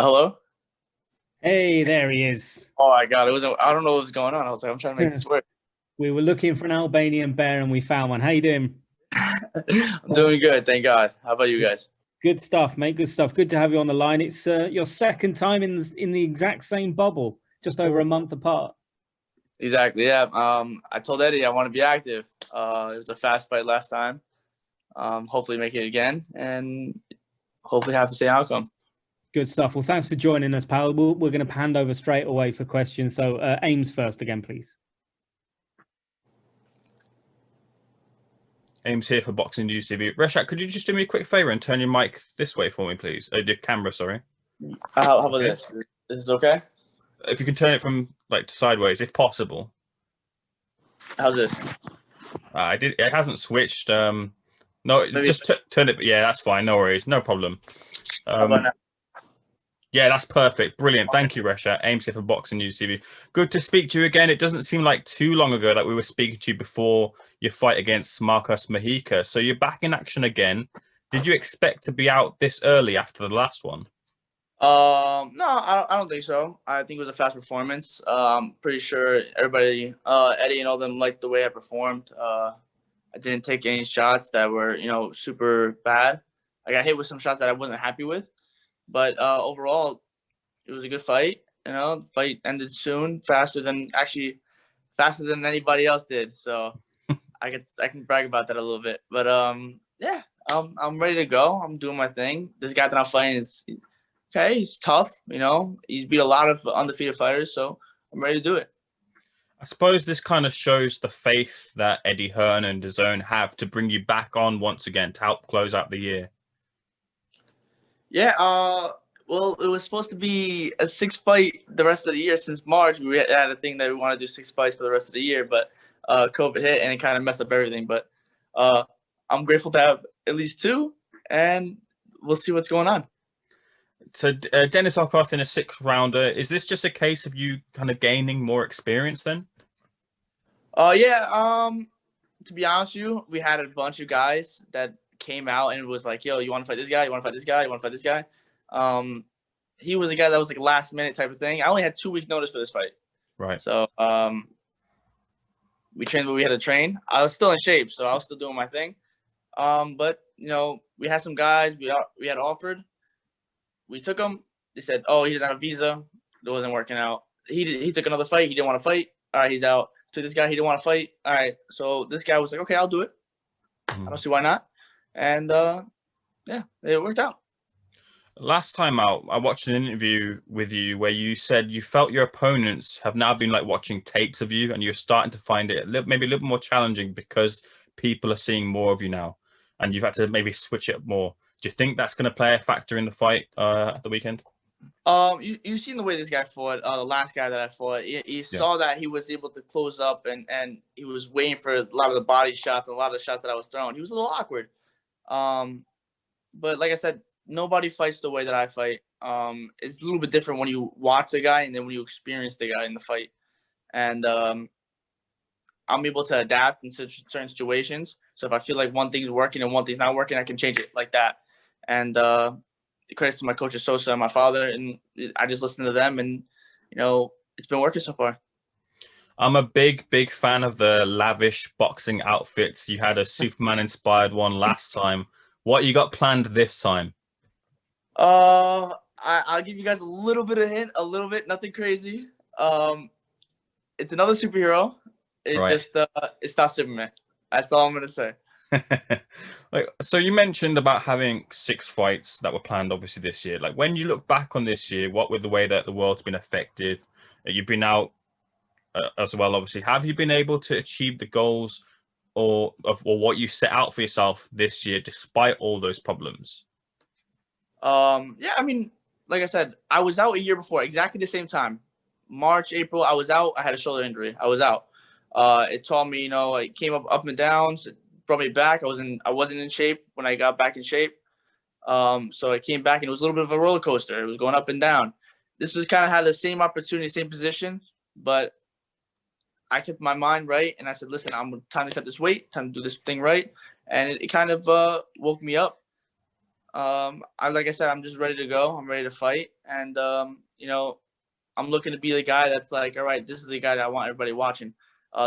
Hello? Hey, there he is. Oh my God, it wasn't. I don't know what was going on. I was like, I'm trying to make this work. We were looking for an Albanian bear and we found one. How you doing? I'm doing good, thank God. How about you guys? Good stuff, mate. Good stuff. Good to have you on the line. It's your second time in the exact same bubble, just over a month apart. Exactly. Yeah. I told Eddie I want to be active. It was a fast fight last time. Hopefully make it again, and hopefully have the same outcome. Good stuff. Well, thanks for joining us, pal. We're going to hand over straight away for questions. So, Ames first again, please. Ames here for Boxing News TV. Reshat, could you just do me a quick favor and turn your mic this way for me, please? Your camera, sorry. How about this? Is this okay? If you can turn it from like sideways, if possible. How's this? I did. It hasn't switched. No, Maybe just turn it. Yeah, that's fine. No worries. No problem. how about now? Yeah, that's perfect. Brilliant. Thank you, Resha. Ames here for Boxing News TV. Good to speak to you again. It doesn't seem like too long ago that we were speaking to you before your fight against Marcos Mahika. So you're back in action again. Did you expect to be out this early after the last one? No, I don't think so. I think it was a fast performance. I'm pretty sure everybody, Eddie and all them liked the way I performed. I didn't take any shots that were, super bad. I got hit with some shots that I wasn't happy with. But overall, it was a good fight. The fight ended soon, faster than anybody else did. So I can brag about that a little bit. But yeah, I'm ready to go. I'm doing my thing. This guy that I'm fighting is okay. He's tough. He's beat a lot of undefeated fighters. So I'm ready to do it. I suppose this kind of shows the faith that Eddie Hearn and DAZN have to bring you back on once again to help close out the year. Yeah, well, it was supposed to be a 6-fight the rest of the year. Since March, we had a thing that we want to do 6 fights for the rest of the year, but COVID hit and it kind of messed up everything. But I'm grateful to have at least 2, and we'll see what's going on. So Dennis Okoth in a 6-rounder. Is this just a case of you kind of gaining more experience then? Yeah. To be honest with you, we had a bunch of guys that came out and was like, yo, you want to fight this guy? You want to fight this guy? You want to fight this guy? He was a guy that was like last minute type of thing. I only had 2 weeks notice for this fight. Right. So we trained what we had to train. I was still in shape, so I was still doing my thing. But we had some guys we had offered. We took them. They said, oh, he doesn't have a visa. It wasn't working out. He took another fight. He didn't want to fight. All right, he's out. To this guy, he didn't want to fight. All right, so this guy was like, okay, I'll do it. I don't see why not. And yeah, it worked out. Last time out, I watched an interview with you where you said you felt your opponents have now been like watching tapes of you, and you're starting to find it maybe a little more challenging because people are seeing more of you now, and you've had to maybe switch it up more. Do you think that's going to play a factor in the fight at the weekend? You've seen the way this guy fought. The last guy that I fought, you saw that he was able to close up, and he was waiting for a lot of the body shots and a lot of the shots that I was throwing. He was a little awkward. But like I said, nobody fights the way that I fight. It's a little bit different when you watch the guy and then when you experience the guy in the fight. And I'm able to adapt in certain situations. So if I feel like one thing's working and one thing's not working, I can change it like that. And credits to my coaches Sosa and my father, and I just listen to them, and it's been working so far. I'm a big fan of the lavish boxing outfits. You had a Superman inspired one last time. What you got planned this time? I'll give you guys a little bit of hint, a little bit, nothing crazy. It's another superhero. It's not Superman. That's all I'm gonna say. So you mentioned about having 6 fights that were planned obviously this year. Like, when you look back on this year, what with the way that the world's been affected, you've been out as well, obviously, have you been able to achieve the goals or what you set out for yourself this year despite all those problems? Yeah, I mean, like I said, I was out a year before, exactly the same time. March, April, I was out. I had a shoulder injury. I was out. It taught me, it came up and downs. It brought me back. I wasn't in shape when I got back in shape. So I came back and it was a little bit of a roller coaster. It was going up and down. This was kind of had the same opportunity, same position, but I kept my mind right, and I said, listen, time to cut this weight, time to do this thing right. And it kind of woke me up. Like I said, I'm just ready to go. I'm ready to fight, and I'm looking to be the guy that's like, all right, this is the guy that I want everybody watching.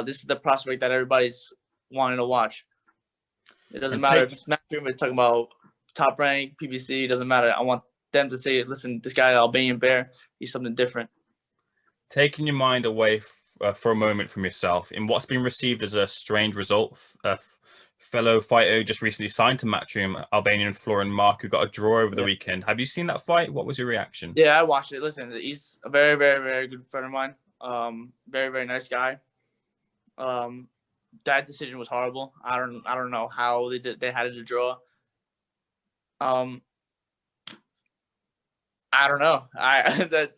This is the prospect that everybody's wanting to watch. It doesn't matter if it's Matchroom, we're talking about top rank, PBC, it doesn't matter. I want them to say, listen, this guy, Albanian Bear, he's something different. Taking your mind away for a moment from yourself, in what's been received as a strange result, fellow fighter who just recently signed to Matchroom, Albanian Florin Mark, who got a draw over the weekend. Have you seen that fight? What was your reaction? Yeah, I watched it. Listen, he's a very, very, very good friend of mine. Very, very nice guy. That decision was horrible. I don't know how they had it a draw. I don't know. I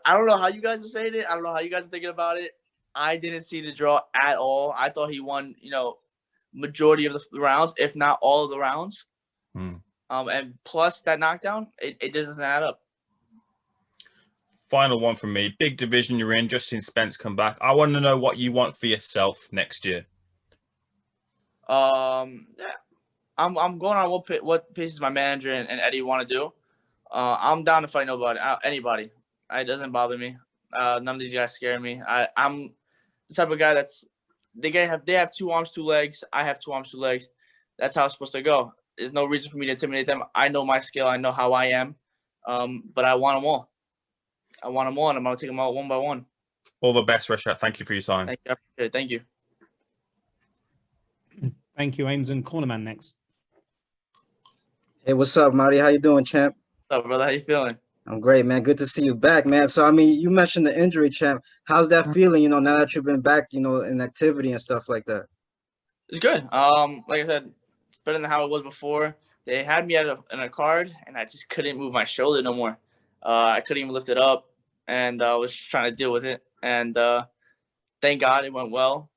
don't know how you guys are saying it. I don't know how you guys are thinking about it. I didn't see the draw at all. I thought he won, majority of the rounds, if not all of the rounds. And plus that knockdown, it doesn't add up. Final one from me. Big division you're in, just seen Spence come back. I want to know what you want for yourself next year. Yeah, I'm going on what pieces my manager and Eddie want to do. I'm down to fight anybody. It doesn't bother me. None of these guys scare me. I'm the type of guy they have 2 arms, 2 legs. I have 2 arms, 2 legs. That's how it's supposed to go. There's no reason for me to intimidate them. I know my skill. I know how I am. But I want them all. I want them all, and I'm going to take them out one by one. All the best, Reshat. Thank you for your time. Thank you. I appreciate it. Thank you. Thank you, Ames. And Cornerman next. Hey, what's up, Marty? How you doing, champ? What's up, brother? How you feeling? I'm great, man. Good to see you back, man. So, I mean, you mentioned the injury, champ. How's that feeling, now that you've been back, in activity and stuff like that? It's good. Like I said, it's better than how it was before. They had me in a card, and I just couldn't move my shoulder no more. I couldn't even lift it up, and I was just trying to deal with it. And thank God it went well.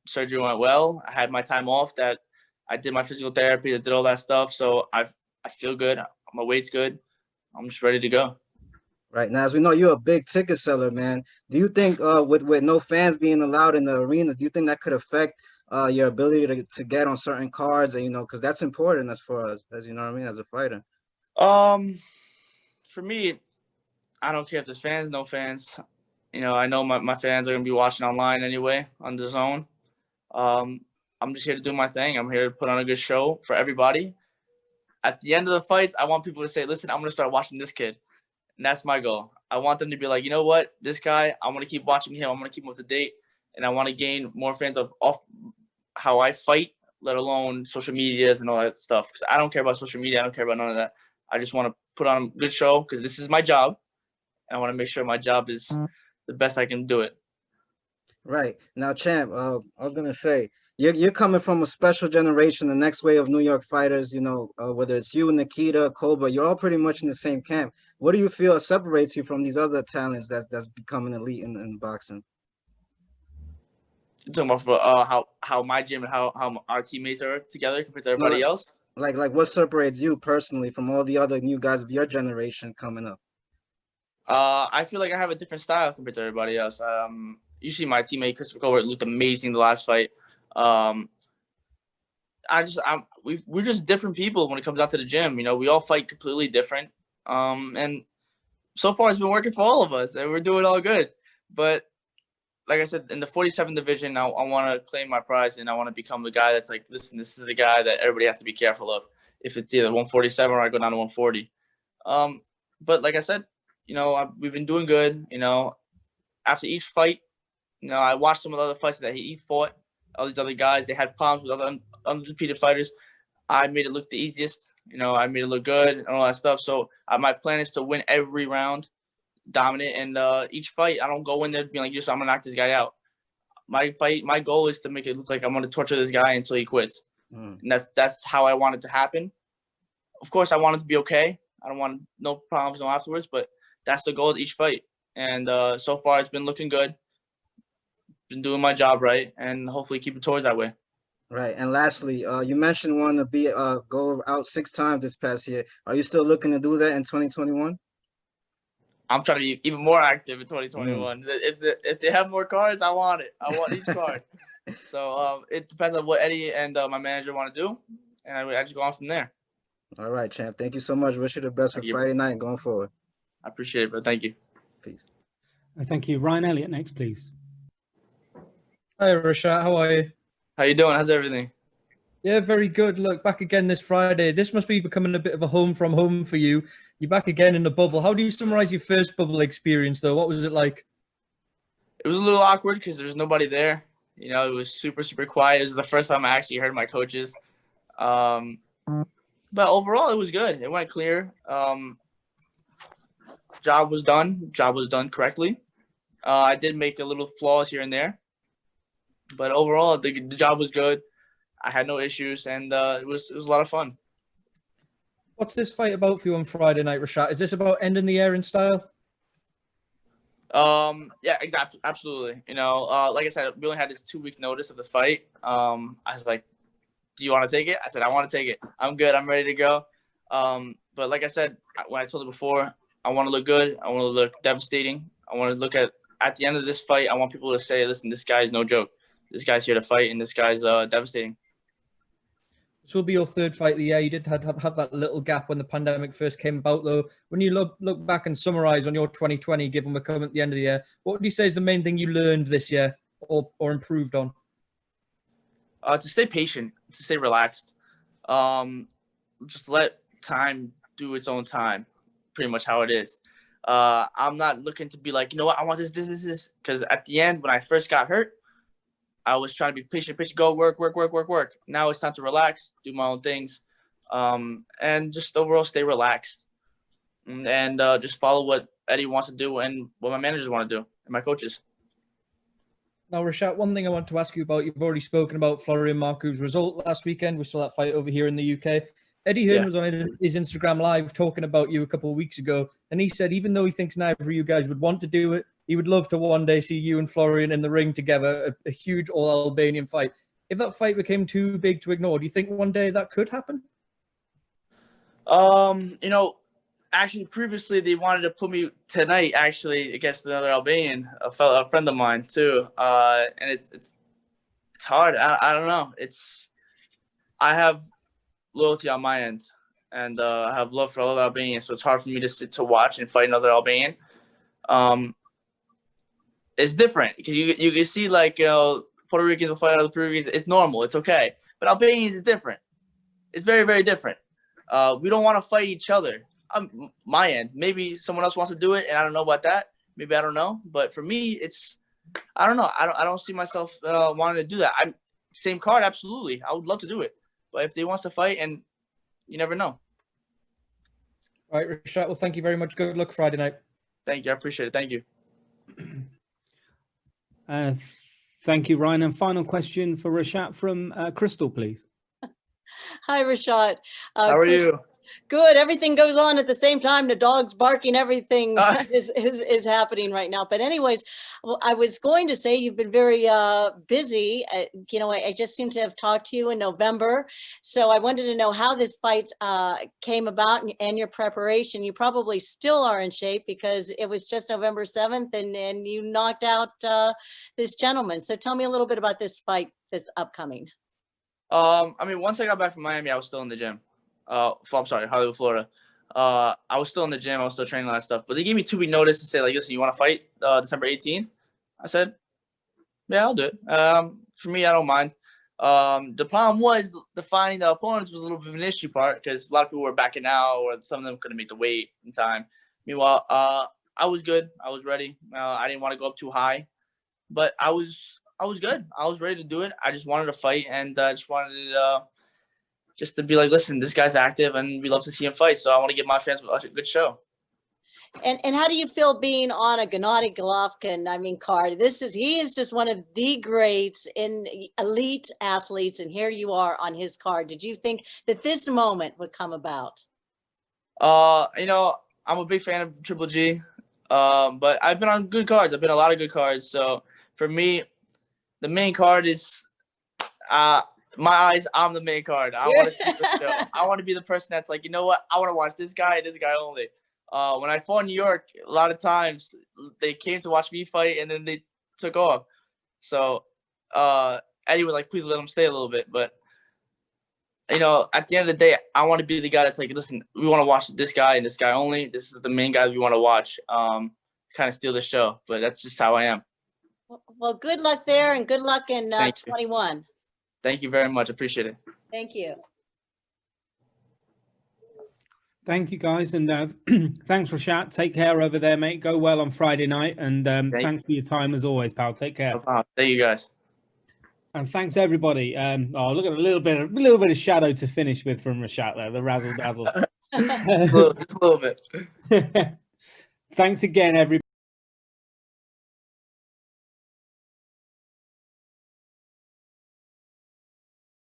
Surgery went well. I had my time off. That I did my physical therapy. I did all that stuff. So I feel good. My weight's good. I'm just ready to go. Right. Now, as we know, you're a big ticket seller, man. Do you think with no fans being allowed in the arenas, do you think that could affect your ability to get on certain cards? And, because that's important as far as you know what I mean, as a fighter. For me, I don't care if there's fans, no fans. I know my fans are going to be watching online anyway on the zone. I'm just here to do my thing. I'm here to put on a good show for everybody. At the end of the fights, I want people to say, listen, I'm going to start watching this kid. And that's my goal. I want them to be like, you know what? This guy, I want to keep watching him. I'm going to keep him up to date. And I want to gain more fans off how I fight, let alone social medias and all that stuff. Because I don't care about social media. I don't care about none of that. I just want to put on a good show because this is my job. And I want to make sure my job is the best I can do it. Right. Now, champ, I was going to say, you're coming from a special generation, the next wave of New York fighters, whether it's you, Nikita, Koba, you're all pretty much in the same camp. What do you feel separates you from these other talents that's becoming elite in boxing? You're talking about how my gym and how our teammates are together compared to everybody else? Like what separates you personally from all the other new guys of your generation coming up? I feel like I have a different style compared to everybody else. Usually my teammate Christopher Colbert looked amazing the last fight. We're just different people when it comes out to the gym. We all fight completely different. And so far it's been working for all of us, and we're doing all good. But like I said, in the 47 division, I want to claim my prize, and I want to become the guy that's like, listen, this is the guy that everybody has to be careful of. If it's either 147 or I go down to 140. But like I said, we've been doing good. After each fight, I watched some of the other fights that he fought. All these other guys, they had problems with other undefeated fighters. I made it look the easiest. I made it look good and all that stuff. So my plan is to win every round, dominate, and each fight, I don't go in there being like, I'm going to knock this guy out. My goal is to make it look like I'm going to torture this guy until he quits. And that's how I want it to happen. Of course, I want it to be okay. I don't want no problems, no afterwards, but that's the goal of each fight. And so far, it's been looking good. Been doing my job right, and hopefully keep it towards that way. Right. And lastly, you mentioned wanting to go out 6 times this past year. Are you still looking to do that in 2021? I'm trying to be even more active in 2021. If they have more cards, I want it. I want each card. So it depends on what Eddie and my manager want to do, and I just go on from there. All right, champ. Thank you so much. Wish you the best for Thank you. Friday night and going forward. I appreciate it, bro. Thank you. Peace. Thank you. Ryan Elliott next, please. Hi, Reshat. How are you? How you doing? How's everything? Yeah, very good. Look, back again this Friday. This must be becoming a bit of a home from home for you. You're back again in the bubble. How do you summarize your first bubble experience, though? What was it like? It was a little awkward because there was nobody there. You know, it was super, super quiet. It was the first time I actually heard my coaches. But overall, it was good. It went clear. Job was done. Job was done correctly. I did make a little flaws here and there, but overall, the job was good. I had no issues, and it was a lot of fun. What's this fight about for you on Friday night, Reshat? Is this about ending the air in style? Yeah, exactly, absolutely. You know, like I said, we only had this 2 weeks notice of the fight. I was like, "Do you want to take it?" I said, "I want to take it. I'm good. I'm ready to go." But like I said, when I told you before, I want to look good. I want to look devastating. I want to look at the end of this fight. I want people to say, "Listen, this guy is no joke. This guy's here to fight, and this guy's devastating." This will be your third fight of the year. You did have that little gap when the pandemic first came about, though. When you look back and summarize on your 2020, given we're coming at the end of the year, what would you say is the main thing you learned this year or improved on? To stay patient, to stay relaxed. Just let time do its own time. Pretty much how it is. I'm not looking to be like, you know what, I want this. Because at the end, when I first got hurt, I was trying to be patient, go work. Now it's time to relax, do my own things, and just overall stay relaxed, and just follow what Eddie wants to do and what my managers want to do and my coaches. Now, Reshat, one thing I want to ask you about, you've already spoken about Florian Marco's result last weekend. We saw that fight over here in the UK. Eddie Hearn was on his Instagram Live talking about you a couple of weeks ago, and he said even though he thinks neither of you guys would want to do it, he would love to one day see you and Florian in the ring together, a huge all-Albanian fight. If that fight became too big to ignore, do you think one day that could happen? You know, actually previously they wanted to put me tonight actually against another Albanian, a friend of mine too. And it's hard. I don't know. I have loyalty on my end, and I have love for other Albanians, so it's hard for me to sit to watch and fight another Albanian. It's different because you can see like Puerto Ricans will fight other Puerto Ricans. It's normal. It's okay. But Albanians is different. It's very, very different. We don't want to fight each other. My end. Maybe someone else wants to do it, and I don't know about that. Maybe I don't know. But for me, I don't know. I don't see myself wanting to do that. Same card, absolutely. I would love to do it. But if they wants to fight, and you never know. All right, Reshat, well, thank you very much. Good luck Friday night. Thank you. I appreciate it. Thank you. Thank you, Ryan. And final question for Reshat from Crystal, please. Hi, Reshat. How are you? Good. Everything goes on at the same time. The dog's barking. Everything is happening right now. But anyways, well, I was going to say you've been very busy. You know, I just seem to have talked to you in November. So I wanted to know how this fight came about and your preparation. You probably still are in shape because it was just November 7th and you knocked out this gentleman. So tell me a little bit about this fight that's upcoming. I mean, once I got back from Miami, I was still in the gym. I'm sorry, Hollywood, Florida. I was still in the gym. I was still training all that stuff. But they gave me 2 week notice to say, like, listen, you want to fight December 18th? I said, yeah, I'll do it. For me, I don't mind. The problem was the finding the opponents was a little bit of an issue part because a lot of people were backing out or some of them couldn't make the weight in time. Meanwhile, I was good. I was ready. I didn't want to go up too high, but I was good. I was ready to do it. I just wanted to fight, and I just wanted just to be like, listen, this guy's active, and we love to see him fight. So I want to give my fans a good show. And how do you feel being on a Gennady Golovkin, card? He is just one of the greats in elite athletes, and here you are on his card. Did you think that this moment would come about? You know, I'm a big fan of Triple G, but I've been on good cards. I've been on a lot of good cards. So for me, the main card is my eyes. I'm the main card. I want to see the show. I want to be the person that's like, you know what? I want to watch this guy only. When I fought in New York, a lot of times they came to watch me fight and then they took off. So Eddie was like, please let him stay a little bit. But you know, at the end of the day, I want to be the guy that's like, listen, we want to watch this guy and this guy only. This is the main guy we want to watch. Kind of steal the show, but that's just how I am. Well, good luck there and good luck in Thank you. 21. Thank you very much. Appreciate it. Thank you. Thank you, guys, and thanks, Reshat. Take care over there, mate. Go well on Friday night, and thanks for your time as always, pal. Take care. No problem. Thank you, guys. And thanks everybody. Oh, look at a little bit of shadow to finish with from Reshat there, the razzle dazzle. Just a little bit. Thanks again, everybody.